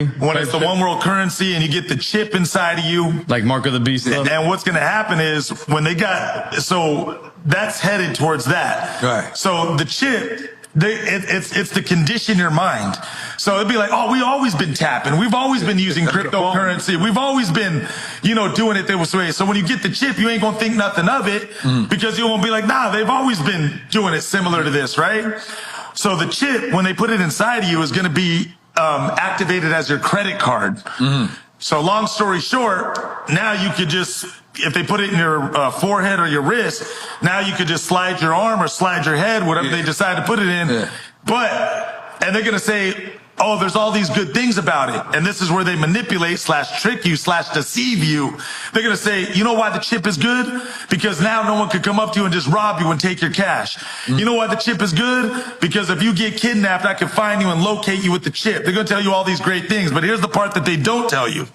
when it's the one world currency and you get the chip inside of you. Like Mark of the Beast. And what's going to happen is when they got, so that's headed towards that. Right. So the chip, it's to condition your mind. So it'd be like, oh, we've always been tapping. We've always been using cryptocurrency. We've always been, doing it this way. So when you get the chip, you ain't going to think nothing of it because you won't be like, nah, they've always been doing it similar to this, right? So the chip, when they put it inside of you, is going to be activated as your credit card. So long story short, now you could just, if they put it in your forehead or your wrist, now you could just slide your arm or slide your head, whatever they decide to put it in. And they're going to say, oh, there's all these good things about it. And this is where they manipulate / trick you / deceive you. They're going to say, you know why the chip is good? Because now no one could come up to you and just rob you and take your cash. You know why the chip is good? Because if you get kidnapped, I can find you and locate you with the chip. They're going to tell you all these great things. But here's the part that they don't tell you.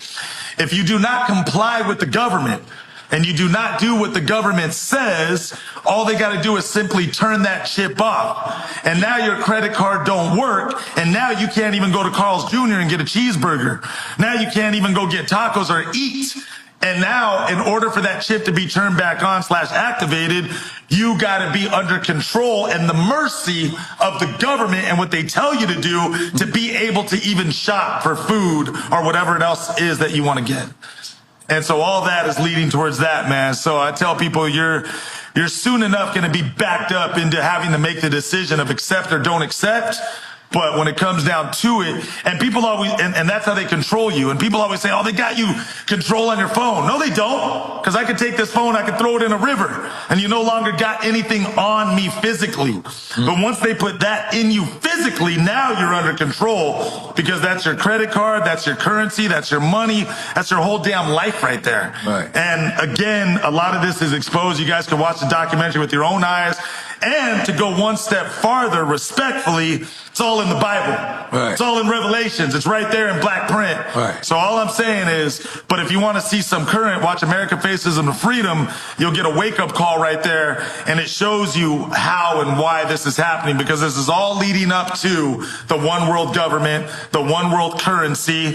If you do not comply with the government, and you do not do what the government says, all they got to do is simply turn that chip off. And now your credit card don't work. And now you can't even go to Carl's Jr. and get a cheeseburger. Now you can't even go get tacos or eat. And now, in order for that chip to be turned back on / activated, you got to be under control and the mercy of the government and what they tell you to do to be able to even shop for food or whatever else is that you want to get. And so all that is leading towards that, man. So I tell people you're soon enough going to be backed up into having to make the decision of accept or don't accept. But when it comes down to it, and people always, and that's how they control you. And people always say, oh, they got you control on your phone. No, they don't. Because I could take this phone, I could throw it in a river, and you no longer got anything on me physically. But once they put that in you physically, now you're under control because that's your credit card, that's your currency, that's your money, that's your whole damn life right there. Right. And again, a lot of this is exposed. You guys can watch the documentary with your own eyes. And to go one step farther, respectfully, it's all in the Bible. Right. It's all in Revelations. It's right there in black print. Right. So all I'm saying is, but if you want to see some current, watch America Faces of Freedom. You'll get a wake-up call right there, and it shows you how and why this is happening, because this is all leading up to the one world government, the one world currency.